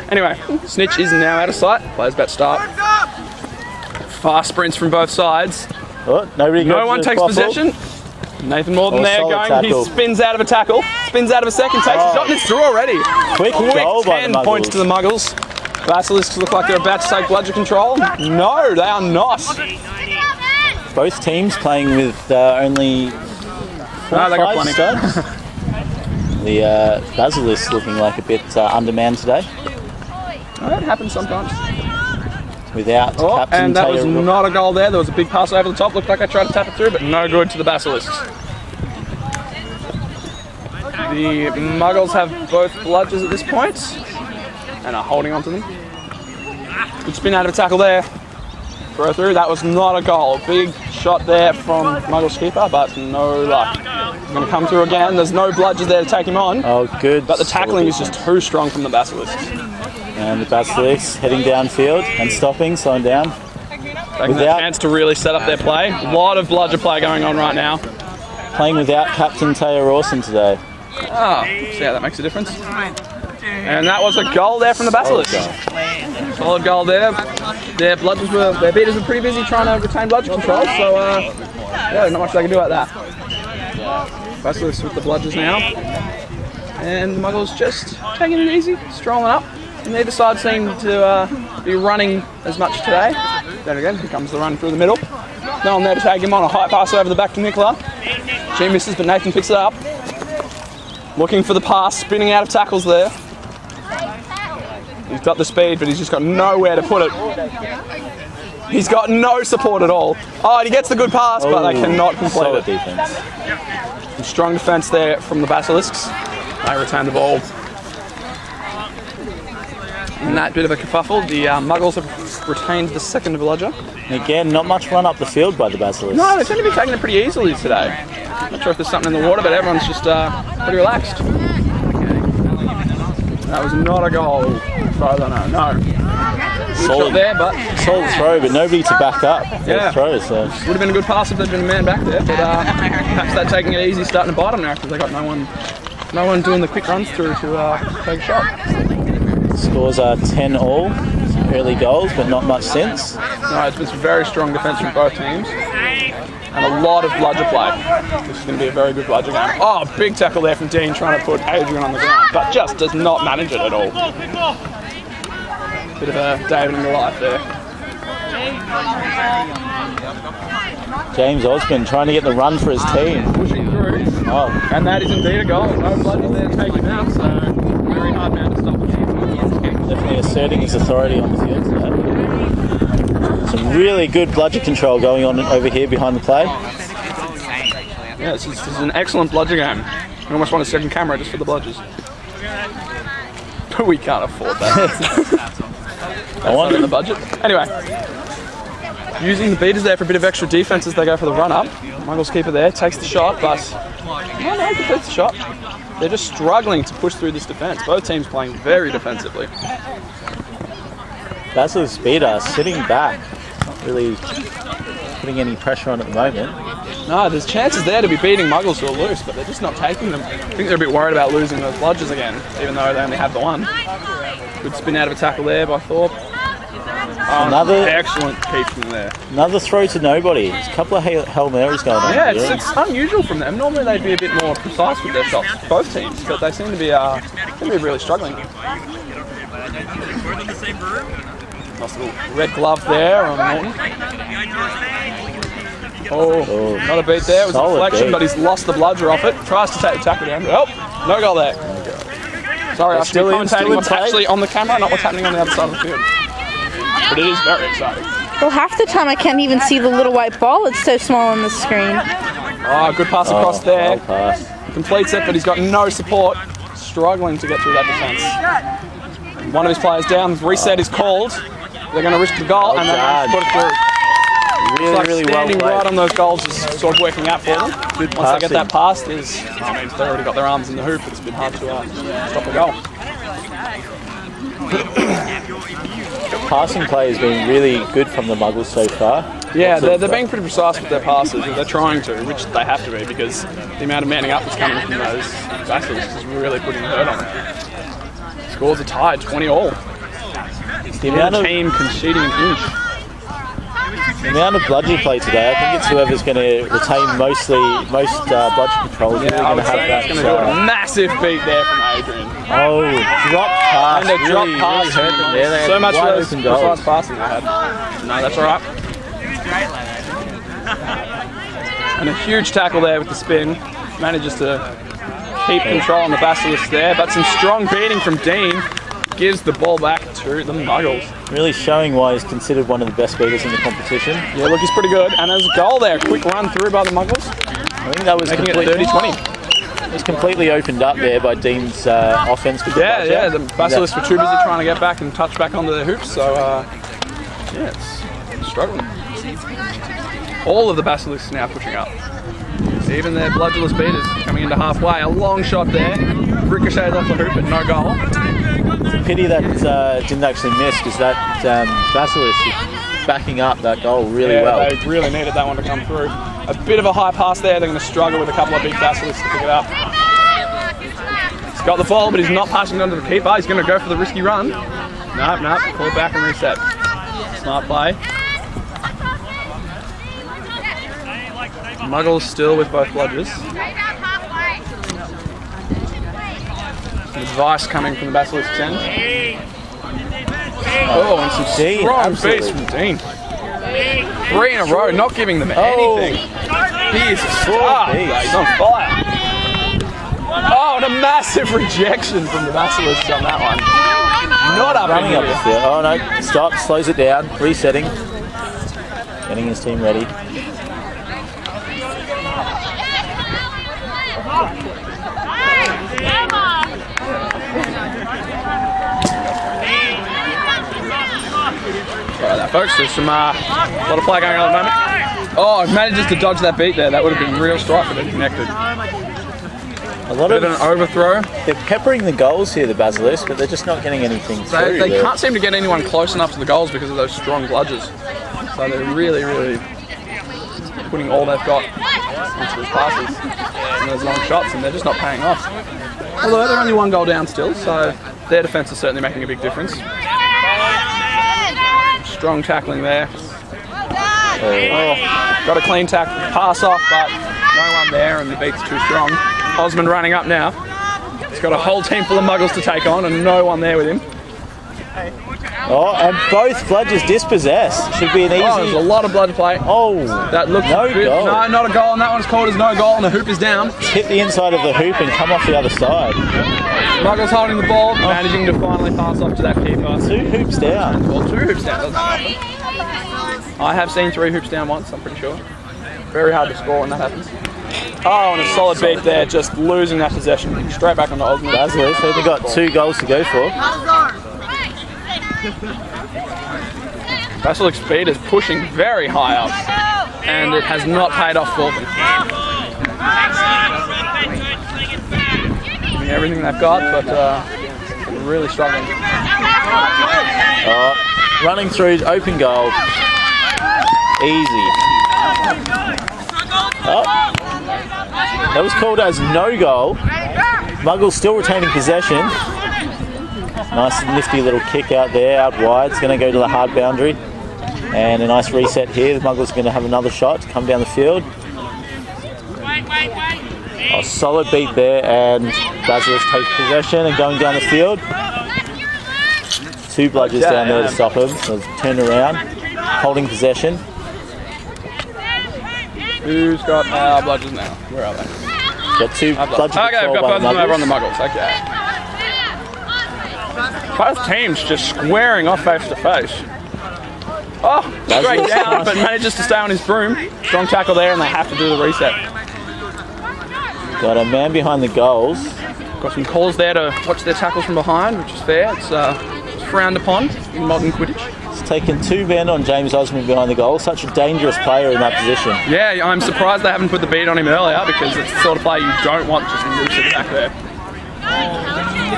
Anyway, snitch is now out of sight. Players about to start. Fast sprints from both sides. Oh, no one takes possession. Nathan Morton there going. Tackle. He spins out of a tackle. Spins out of a second. Takes a shot and it's through already. Quick goal 10 by the points to the Muggles. Basilisks look like they're about to take bludger control. No, they are not. Both teams playing with only 4-5 studs. The Basilisks looking like a bit undermanned today. Oh, that happens sometimes. Without captain and that was not a goal there. There was a big pass over the top. Looked like I tried to tap it through, but no good to the Basilisks. The Muggles have both bludgers at this point and are holding on to them. Good spin out of a tackle there. Throw through. That was not a goal. Big shot there from Muggles keeper, but no luck. He's going to come through again. There's no bludgers there to take him on. Oh, good. But the tackling is just too strong from the Basilisks. And the Basilisks heading downfield and stopping, slowing down. Taking a chance to really set up their play. A lot of bludger play going on right now. Playing without Captain Taylor Rawson today. Oh, see how that makes a difference. And that was a goal there from the Basilisks. Solid goal there. Their beaters were pretty busy trying to retain bludger control, so yeah, not much they can do about that. Basilisks with the bludgers now. And the Muggles just taking it easy, strolling up. And neither side seem to be running as much today. Then again, here comes the run through the middle. No one there to tag him on. A high pass over the back to Nicola. She misses, but Nathan picks it up. Looking for the pass, spinning out of tackles there. He's got the speed, but he's just got nowhere to put it. He's got no support at all. Oh, and he gets the good pass, but they cannot complete it. Defense. Strong defense there from the Basilisks. They retain the ball. In that bit of a kerfuffle, the Muggles have retained the second bludger. Again, not much run up the field by the Basilisks. No, they seem to be taking it pretty easily today. Not sure if there's something in the water, but everyone's just pretty relaxed. That was not a goal, as far as I know. No. Solid there, but solid throw, but nobody to back up. Yeah. Throw, so. Would have been a good pass if there'd been a man back there, but perhaps they're taking it easy, starting to bite them now because they got no one doing the quick runs through to take a shot. Scores are 10 all. Some early goals, but not much since. No, it's been some very strong defence from both teams. And a lot of bludger play. This is going to be a very good bludger game. Oh, big tackle there from Dean trying to put Adrian on the ground, but just does not manage it at all. Bit of a David in the life there. James Osborne trying to get the run for his team. Pushing through. Oh. And that is indeed a goal. No bludgers there to take him out, so very hard man to stop. Definitely asserting his authority on the field today. Some really good bludger control going on over here behind the play. Yeah, this is an excellent bludger game. I almost want a second camera just for the bludgers. But we can't afford that. I want in the budget. Anyway, using the beaters there for a bit of extra defense as they go for the run-up. Muggles keeper there takes the shot, but no, completes the shot. They're just struggling to push through this defense. Both teams playing very defensively. Basilisks beater sitting back, not really putting any pressure on at the moment. No, there's chances there to be beating Muggles who are loose, but they're just not taking them. I think they're a bit worried about losing those bludgers again, even though they only have the one. Good spin out of a tackle there by Thorpe. Another excellent keep from there. Another throw to nobody. There's a couple of Hail Marys going on. Yeah, it's unusual from them. Normally they'd be a bit more precise with their shots, both teams, but they seem to be really struggling. Nice little red glove there on Morton. Oh, not a beat there. It was a deflection, but he's lost the bludger off it. Tries to take the tackle down. Oh, no goal there. Sorry, I should be commentating what's actually on the camera, not what's happening on the other side of the field. But it is very exciting. Well, half the time I can't even see the little white ball. It's so small on the screen. Oh, good pass across there. Completes it, but he's got no support. Struggling to get through that defence. One of his players down. Reset is called. They're going to risk the goal, and they're going to put it through. Really standing well right on those goals is sort of working out for them. Once they get that past, they've already got their arms in the hoop. It's been hard to stop a goal. Passing play has been really good from the Muggles so far. Yeah, they're being pretty precise with their passes. They're trying to, which they have to be, because the amount of manning up that's coming from those Basilisks is really putting the hurt on them. Scores are tied, 20-all. The amount of team conceding an inch. The amount of bludgeon play today, I think it's whoever's going to retain most bludgeon control. Yeah, I would say it's going to do a massive beat there from Adrian. Oh, drop pass. And the drop pass hurt them there. They so much less precise passing they had. No, that's all right. And a huge tackle there with the spin. Manages to keep control on the Basilisks there, but some strong beating from Dean gives the ball back to the Muggles. Really showing why he's considered one of the best beaters in the competition. Yeah, look, he's pretty good. And there's a goal there. Quick run through by the Muggles. I think that was making it 30-20. It was completely opened up there by Dean's offense. Yeah, the Basilisks were too busy trying to get back and touch back onto their hoops, so yeah, it's struggling. All of the Basilisks now pushing up. Even their bludgerless beaters coming into halfway. A long shot there. Ricocheted off the hoop, but no goal. It's a pity that didn't actually miss, because that Basilisk is backing up that goal really well. They really needed that one to come through. A bit of a high pass there. They're going to struggle with a couple of big Basilisks to pick it up. He's got the ball, but he's not passing it onto the keeper. He's going to go for the risky run. Nope. Pull it back and reset. Smart play. Muggles still with both bludgers. Some advice coming from the Basilisk's end. Oh, and some strong beats from Dean. 3 in a row, not giving them anything. He is a star. He's on fire. Oh, and a massive rejection from the Basilisks on that one. Not up running up the field. Oh no, stops, slows it down, resetting. Getting his team ready. Right there, folks. There's some lot of play going on at the moment. Oh, if manages to dodge that beat there, that would have been real strike if it connected. A lot of an overthrow. They're peppering the goals here, the Basilisks, but they're just not getting anything through. They can't seem to get anyone close enough to the goals because of those strong bludgers. So they're really putting all they've got into those passes and those long shots, and they're just not paying off. Although they're only 1 goal down still, so their defence is certainly making a big difference. Strong tackling there. Oh, got a clean tackle, pass off, but no one there, and the beat's too strong. Osmond running up now. He's got a whole team full of Muggles to take on, and no one there with him. Oh, and both bludgers dispossessed. Should be an easy... Oh, there's a lot of blood play. Oh, that looks no goal. No, not a goal, and that one's called as no goal, and the hoop is down. Hit the inside of the hoop and come off the other side. Muggles holding the ball, managing to finally pass off to that keeper. 2 hoops down. Well, 2 hoops down, doesn't happen. I have seen 3 hoops down once, I'm pretty sure. Very hard to score when that happens. Oh, and a solid beat there, just losing that possession. Straight back on the Osmond. Basilisk, so they've got 2 goals to go for. Basilisk speed is pushing very high up, and it has not paid off for them. Giving everything they've got, but really struggling. Running through, open goal. Easy. Oh, that was called as no goal. Muggles still retaining possession. Nice nifty little kick out there, out wide. It's going to go to the hard boundary. And a nice reset here. The Muggles are going to have another shot to come down the field. Oh, solid beat there, and Basilisk takes possession and going down the field. 2 bludgers down there to stop him. So turn around, holding possession. Who's got our bludgers now? Where are they? Got 2 bludgers. Okay, I've got both of them over on the Muggles. Okay. Both teams just squaring off face to face. Oh, straight down, but manages to stay on his broom. Strong tackle there, and they have to do the reset. Got a man behind the goals. Got some calls there to watch their tackles from behind, which is fair. It's frowned upon in modern Quidditch. It's taken 2 men on James Osmond behind the goal. Such a dangerous player in that position. Yeah, I'm surprised they haven't put the beat on him earlier, because it's the sort of player you don't want just loose at the back there.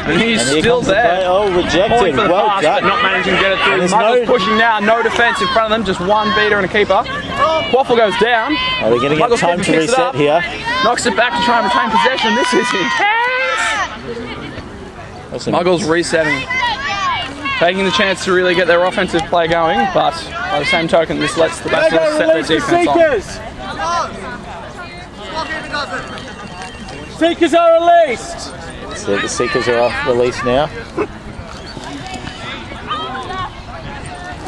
And he's still there. Oh, rejected. Well pass, done. but not managing to get it through. Muggles pushing now, no defence in front of them, just 1 beater and a keeper. Quaffle goes down. Oh, they're going to get time to reset here. Knocks it back to try and retain possession. This is intense. Muggles resetting. Taking the chance to really get their offensive play going, but by the same token, this lets the Basilisks set their defense on. Seekers are released! So the Seekers are released now.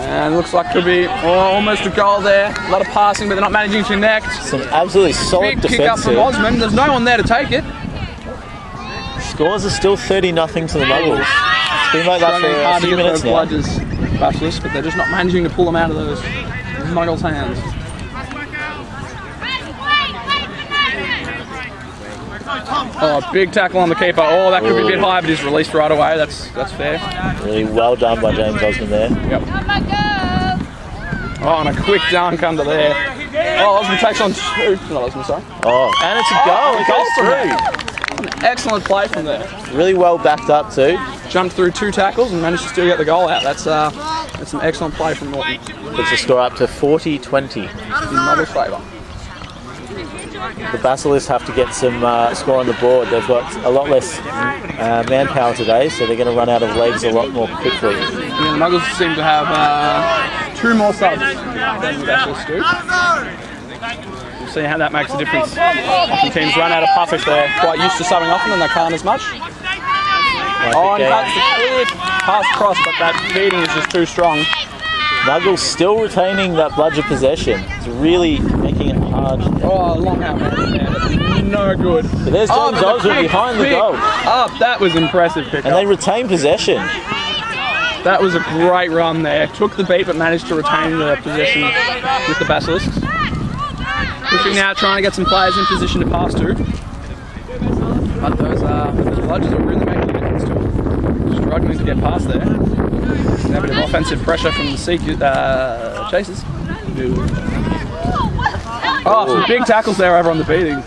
And looks like could be almost a goal there. A lot of passing, but they're not managing to connect. Some absolutely solid big kick up from defensive. Osman. There's no one there to take it. Scores are still 30-0 to the Muggles. It's been like that for a few minutes now. Basilisks, but they're just not managing to pull them out of those Muggles' hands. Oh, big tackle on the keeper. Oh, that could be a bit high, but he's released right away. That's fair. Really well done by James Osman there. Yep. Oh, and a quick dunk under there. Oh, Osman takes on two. Not Osman, sorry. Oh, and it's a goal. It goes through. An excellent play from there. Really well backed up too. Jumped through 2 tackles and managed to still get the goal out. That's an excellent play from Norton. Puts the score up to 40-20. In Muggles' favour. The Basilisks have to get some score on the board. They've got a lot less manpower today, so they're going to run out of legs a lot more quickly. Yeah, the Muggles seem to have 2 more subs than the Basilisks do. We'll see how that makes a difference. Often teams run out of puff if they're quite used to subbing often and they can't as much. Oh, and that's the clear pass across, but that feeding is just too strong. Muggles still retaining that bludger possession. It's really making it hard. Oh, long out man. No good. But there's James Osman behind the goal. Up, that was impressive pick and they retain possession. That was a great run there. Took the beat but managed to retain the possession with the Basilisks. Pushing now, trying to get some players in position to pass to. But those bludgers are really making a difference to them. Struggling to get past there. And a bit of offensive pressure from the chasers. Oh, some big tackles there over on the beating.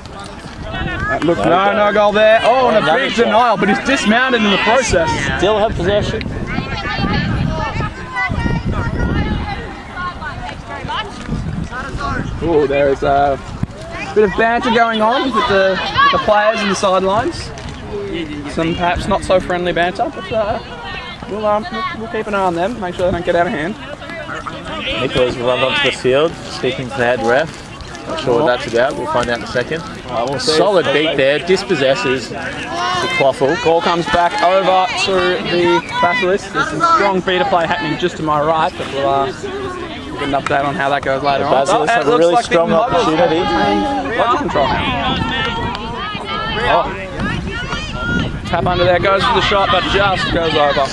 Look, no goal there. Oh, and a big denial, but he's dismounted in the process. Still have possession. Oh, there is a bit of banter going on with the players in the sidelines. Some perhaps not so friendly banter, but we'll keep an eye on them, make sure they don't get out of hand. Nicholas will run onto the field, speaking to the head ref. Not sure what that's about, we'll find out in a second. Solid beat there, dispossesses the Quaffle. Ball comes back over to the Basilisks. There's some strong beater play happening just to my right, but we'll get an update on how that goes later on. Basilisks have a really strong opportunity. Bludger control now. Oh. Tap under there, goes for the shot, but just goes over.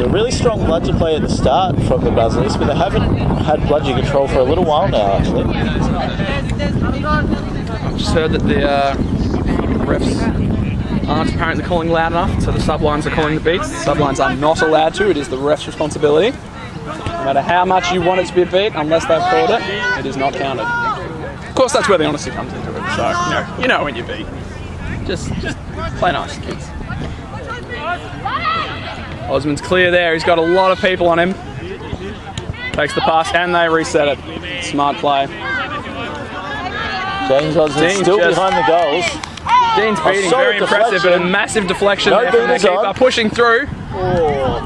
A really strong bludger play at the start from the Basilisks, but they haven't had bludger control for a little while now, actually. I've just heard that the refs aren't apparently calling loud enough, so the sublines are calling the beats. The sublines are not allowed to, it is the ref's responsibility. No matter how much you want it to be a beat, unless they've called it, it is not counted. Of course, that's where the honesty comes into it, so you know when you beat. Just play nice, kids. Osman's clear there, he's got a lot of people on him. Takes the pass and they reset it. Smart play. James Osman still behind the goals. Dean's beating, very impressive, but a massive deflection there from the keeper, pushing through. Oh.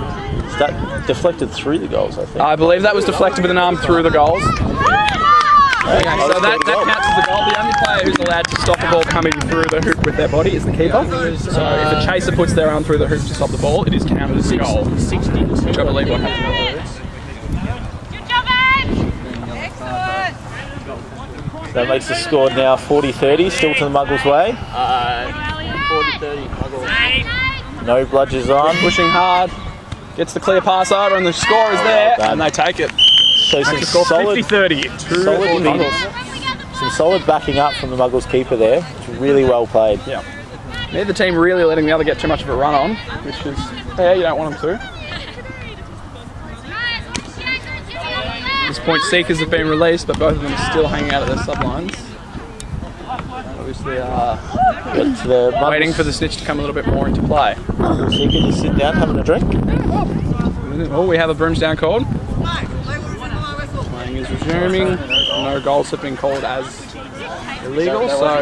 That deflected through the goals, I think. I believe that was deflected with an arm through the goals. Okay, so that counts as a goal. The only player who's allowed to stop a ball coming through the hoop with their body is the keeper. So if a chaser puts their arm through the hoop to stop the ball, it is counted as a goal. 60, which I believe what happened. Good job, Ed! Excellent! That makes the score now 40-30, still to the Muggles' way. 40-30, Muggles. No bludgers on. Pushing hard, gets the clear pass over, and the score is there, and they take it. So some solid, 50-30. Some solid backing up from the Muggles keeper there. It's really well played. Yeah. Neither team really letting the other get too much of a run on, which is fair, you don't want them to. At this point, Seekers have been released, but both of them are still hanging out at their sublines. Obviously, waiting for the snitch to come a little bit more into play. Seeker just sitting down, having a drink. Oh, we have a brooms down called. Playing is resuming. no goals have been called as illegal, so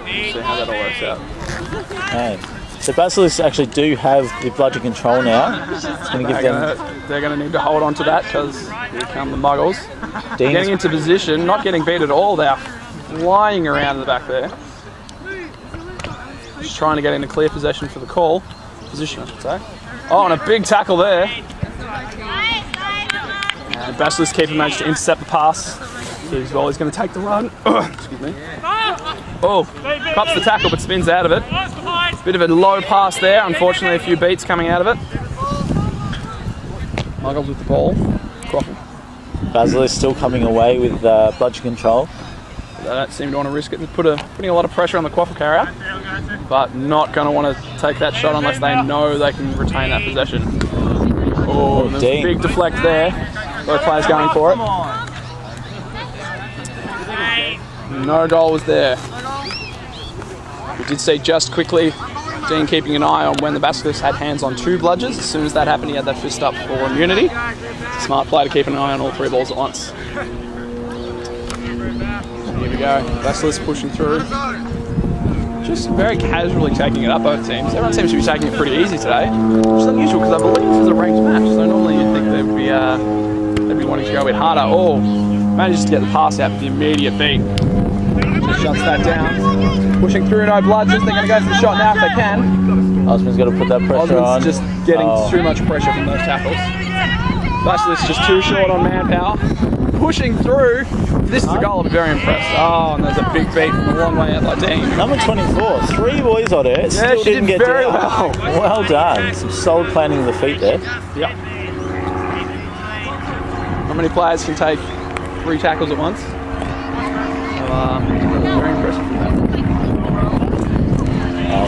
see how that all works out. Okay. So Basilisks actually do have the bludgeon control now. It's going to give them. They're going to need to hold on to that because here come the Muggles. Dean's Getting into position, not getting beat at all. They're flying around in the back there. Just trying to get into clear possession for the call. Position, I should say. Oh, and a big tackle there. And Basilisk keeper managed to intercept the pass. He's going to take the run. Excuse me. Oh, cups the tackle but spins out of it. Bit of a low pass there. Unfortunately, a few beats coming out of it. Muggles with the ball. Quaffle. Basilisks still coming away with bludgeon control. They don't seem to want to risk it. They're putting a lot of pressure on the quaffle carrier, but not going to want to take that shot unless they know they can retain that possession. Oh, there's a big deflect there. Both players going for it. No goal was there. We did see just quickly Dean keeping an eye on when the Basilisks had hands on 2 bludgers. As soon as that happened, he had that fist up for immunity. It's a smart play to keep an eye on all 3 balls at once. Here we go, Basilisks pushing through. Just very casually taking it up, both teams. Everyone seems to be taking it pretty easy today, which is unusual because I believe this is a ranked match. So normally you'd think they'd be wanting to go a bit harder. Oh, manages to get the pass out with the immediate beat. Just shuts that down. Pushing through, no bludgers. They're going to go for the shot now if they can. Osman's got to put that pressure on. Just getting too much pressure from those tackles. Basilisks just too short on manpower. Pushing through. This is a goal. I'm very impressed. Oh, and there's a big beat from a long way out by Dean. Number 24, 3 boys on it. Still she didn't did get very down. well. Well done. Some solid planting of the feet there. Yep. Not many players can take 3 tackles at once. So, very impressive from that.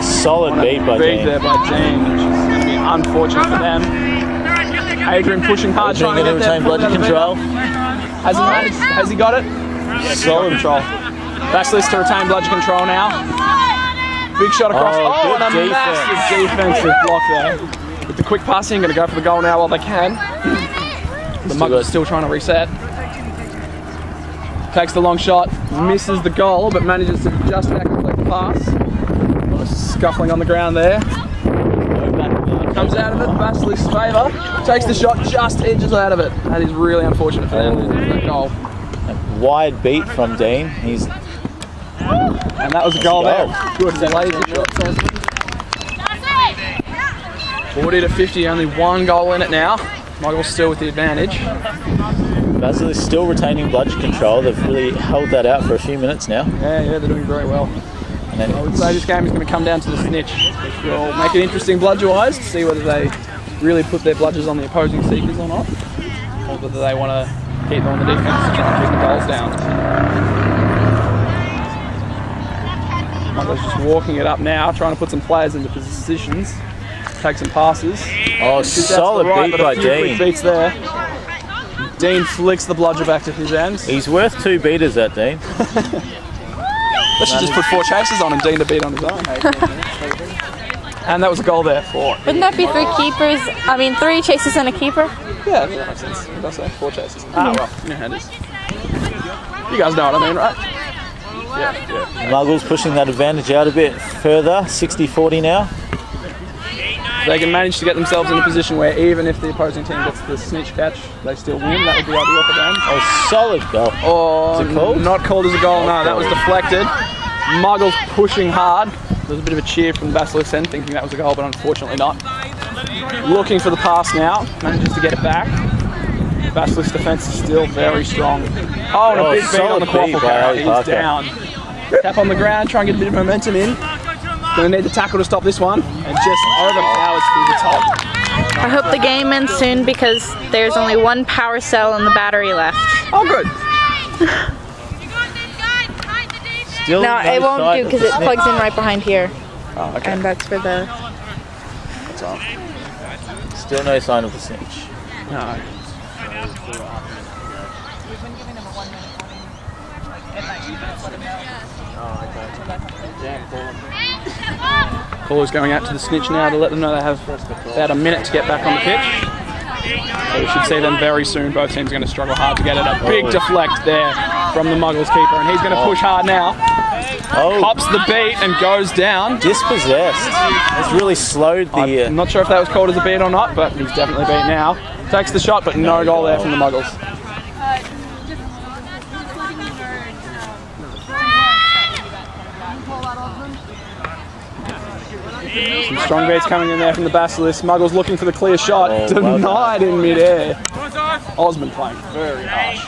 Solid beat by Dean. There by Dean, which is going to be unfortunate for them. Adrian pushing hard, trying to get that bludgeon control. Has he got it? Yes, solid control. Basilisks to retain bludgeon control now. Big shot across. Oh, and a massive defensive block there. With the quick passing, going to go for the goal now while they can. The Muggles still trying to reset. Takes the long shot, misses the goal, but manages to just about complete the pass. Scuffling on the ground there. Comes out of it, Basilisk's favour. Takes the shot, just edges out of it. That is really unfortunate for them. That goal. A wide beat from Dean. And that was a goal there. Good, lazy shot. 40 to 50, only 1 goal in it now. Muggles still with the advantage. Basilisks still retaining bludgeon control. They've really held that out for a few minutes now. Yeah, they're doing very well. And then I would say this game is going to come down to the snitch, which will make it interesting bludger-wise to see whether they really put their bludgers on the opposing seekers or not, or whether they want to keep them on the defense to try and keep the goals down. Muggles just walking it up now, trying to put some players into positions, take some passes. Oh, solid beat by Dean. Quick beats there. Dean flicks the bludger back to his end. He's worth 2 beaters, that Dean. Let's just put 4 chases on and Dean to beat on his own. And that was a goal there for. Wouldn't that be 3 keepers? I mean, 3 chases and a keeper? Yeah, that makes sense. What did I say? 4 chases. Ah, well, you know how it is. You guys know what I mean, right? Yeah. Muggles pushing that advantage out a bit further. 60-40 now. They can manage to get themselves in a position where even if the opposing team gets the snitch catch, they still win. That would be ideal for them. Oh, solid goal. Oh, is it called? Not called as a goal, no. That was deflected. Muggles pushing hard. There was a bit of a cheer from the Basilisks end, thinking that was a goal, but unfortunately not. Looking for the pass now. Manages to get it back. Basilisks defense is still very strong. Oh, and a big beat on the quaffle carrier. He's down. Tap on the ground, try and get a bit of momentum in. Going to need the tackle to stop this one, and just overpowers through the top. I hope the game ends soon because there's only 1 power cell in the battery left. Oh, good. Still No, it won't do because it plugs in right behind here. Oh, okay. And that's for the... That's all. Still no sign of the snitch. No. Caller's going out to the snitch now to let them know they have about a minute to get back on the pitch. So we should see them very soon. Both teams are going to struggle hard to get it. A big deflect there from the Muggles keeper, and he's going to push hard now. Cops the beat and goes down. Dispossessed. It's really slowed the... I'm not sure if that was called as a beat or not, but he's definitely beat now. Takes the shot, but no goal there from the Muggles. Some strong beats coming in there from the Basilisks. Muggles looking for the clear shot. Denied in midair. Osmond playing very harsh.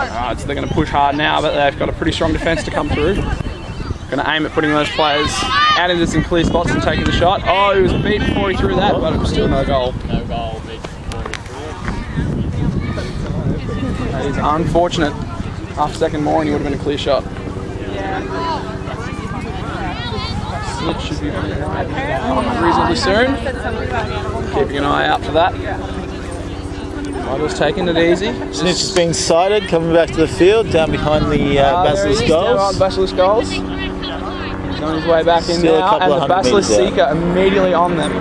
Alright, so they're going to push hard now, but they've got a pretty strong defence to come through. Going to aim at putting those players out into some clear spots and taking the shot. Oh, he was beat before he threw that, but it was still no goal. No goal, beat before he threw it. That is unfortunate. Half a second more and he would have been a clear shot. Snitch should be reasonably soon. Keeping an eye out for that. Muggles taking it easy. Snitch is being sighted, coming back to the field, down behind the Basilisk goals. Basilisk goals. He's on his way back in Still now, and the Basilisk Seeker immediately on them.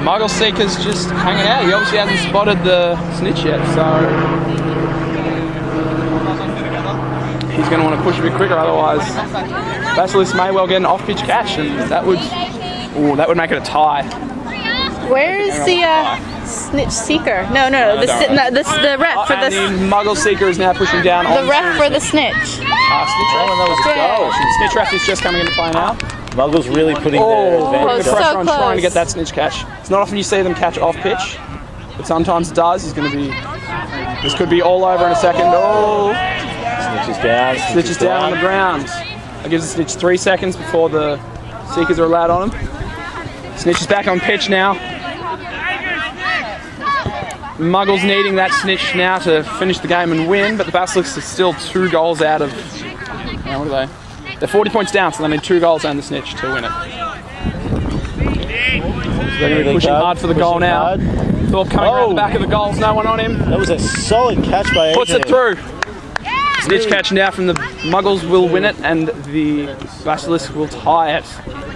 Muggle Seeker's just hanging out. He obviously hasn't spotted the Snitch yet, so he's going to want to push a bit quicker, otherwise Basilisk may well get an off-pitch catch, and that would make it a tie. Where is the Snitch Seeker? No, the ref for And the the Muggle Seeker is now pushing down on the ref for the Snitch. Snitch ref. That was a goal. Snitch ref is just coming into play now. Muggles really putting their advantage so on. Pressure on trying to close. get that Snitch catch. It's not often you see them catch off pitch, but sometimes it does. He's going to be. This could be all over in a second. Oh, Snitch is down. Snitch is down on the ground. That gives the Snitch 3 seconds before the Seekers are allowed on him. Snitch is back on pitch now. Muggles needing that Snitch now to finish the game and win, but the Basilisks are still 2 goals out of. What are they? They're 40 points down, so they need 2 goals and the Snitch to win it. So they're going to be pushing hard for the goal now. Thorpe coming around the back of the goals, no one on him. That was a solid catch by Adrian. Puts it through. Snitch catch now from the Muggles will win it, and the Basilisks will tie it.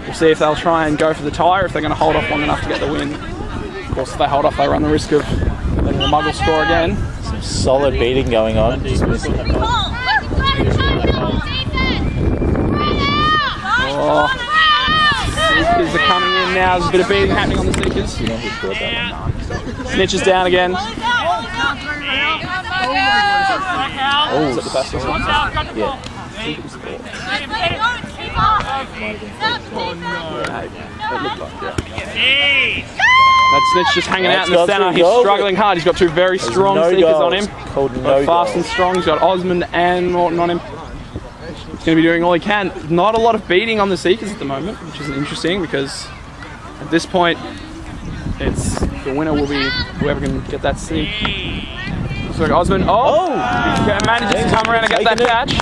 We'll see if they'll try and go for the tie, or if they're going to hold off long enough to get the win. Of course, if they hold off, they run the risk of letting the Muggles score again. Some solid beating going on. Just missing. Oh, Seekers are coming in now. There's a bit of beating happening on the Seekers. You know who scored that one? Snitch is down again. Oh, Is that the Basilisks one? yeah. It looked like, yeah. That Snitch just hanging out in the centre. He's struggling hard. He's got 2 very strong Seekers on him. Fast and strong. He's got Osmond and Morton on him. He's going to be doing all he can. Not a lot of beating on the Seekers at the moment, which is interesting because at this point, it's the winner will be whoever can get that seek. So Osmond, he manages to come around and get that catch.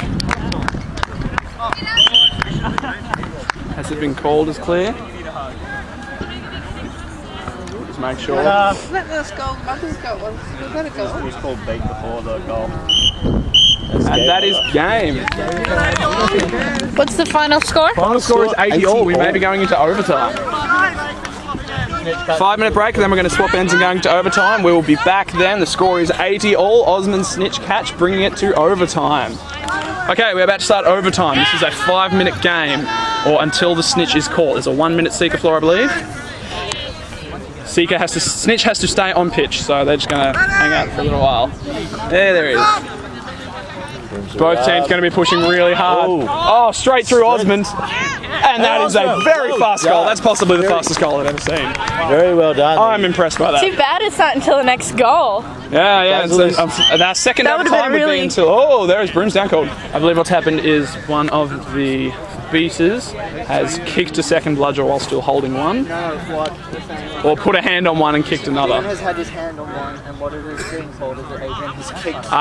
Has it been called as clear? Just make sure. Let us go. Muggles go. Let it go. He was called beat before the goal. And that is game. What's the final score? Final score is 80 all. We may be going into overtime. 5-minute break, and then we're going to swap ends and go into overtime. We will be back then. The score is 80 all. Osmond Snitch catch, bringing it to overtime. Okay, we're about to start overtime. This is a 5-minute game, or until the Snitch is caught. There's a 1-minute Seeker floor, I believe. Snitch has to stay on pitch, so they're just going to hang out for a little while. There he is. Both teams going to be pushing really hard. Oh, straight through Osmond. And that is a very fast goal. That's possibly the fastest goal I've ever seen. Very well done. I'm impressed by that. Too bad it's not until the next goal. Yeah. That second That would've overtime been would be really- until... Oh, there is Broom's down called. I believe what's happened is one of the beaters has kicked a second bludger while still holding one. Or put a hand on one and kicked another. Adrian has had his hand on one, and what it is being called is that Adrian has kicked.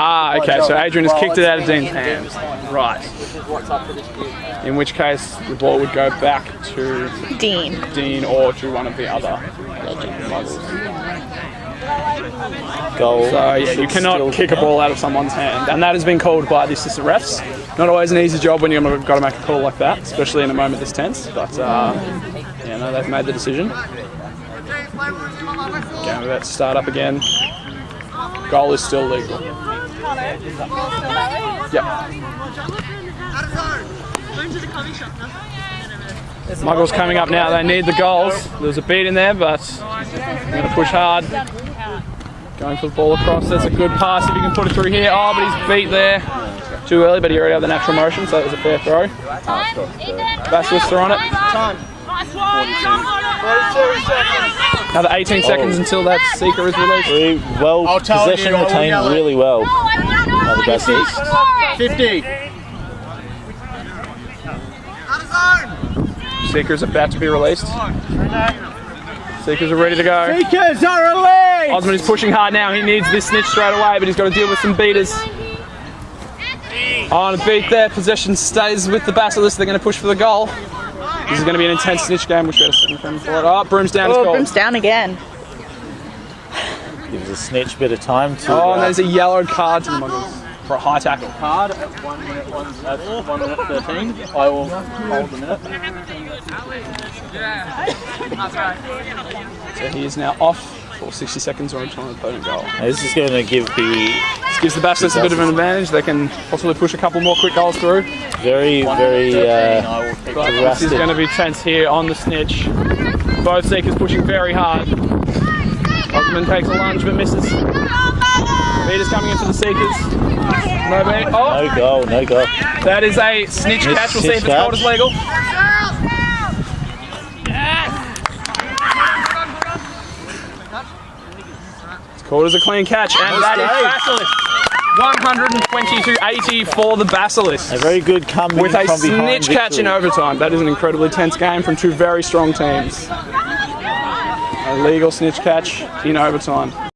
Okay, so Adrian has kicked it out of Dean's hand. Right. Which is what's up for dispute. In which case, the ball would go back to Dean. or to one of the other Muggles. Goal. So yeah, you cannot kick a ball out of someone's hand, and that has been called by the assistant refs. Not always an easy job when you've got to make a call like that, especially in a moment this tense. But yeah, know they've made the decision. Game about to start up again. Goal is still legal. Yep. Muggles coming up now. They need the goals. There's a beat in there, but they're going to push hard. Going for the ball across. That's a good pass if he can put it through here. Oh, but he's beat there. Too early, but he already had the natural motion, so that was a fair throw. Basilisks are on it. Another 18 seconds until that Seeker is released. Possession retained really well by the Basilisks. 50. Seekers about to be released. Seekers are ready to go. Seekers are released! Osmond is pushing hard now. He needs this snitch straight away, but he's got to deal with some beaters. On a beat there. Possession stays with the Basilisks. They're going to push for the goal. This is going to be an intense snitch game. We should have seen from for it. Oh, Broom's down. Oh, Broom's down again. Gives a snitch a bit of time to... Oh, and there's a yellow card to the Muggles for a high tackle. Card at 1 minute 13. I will hold the minute. So he is now off for 60 seconds on an opponent goal. Now this is going to give the... This gives the Basilisks a bit of an advantage. They can possibly push a couple more quick goals through. Very This is going to be tense here on the snitch. Both Seekers pushing very hard. Osmond takes a lunge but misses. Beaters coming in for the Seekers. No beat. Oh! No goal. That is a snitch catch. We'll see if it's called as legal. It's called as a clean catch, and that is Basilisks. 120-80 for the Basilisks. A very good comeback with a from behind snitch catch in overtime. That is an incredibly tense game from two very strong teams. A legal snitch catch in overtime.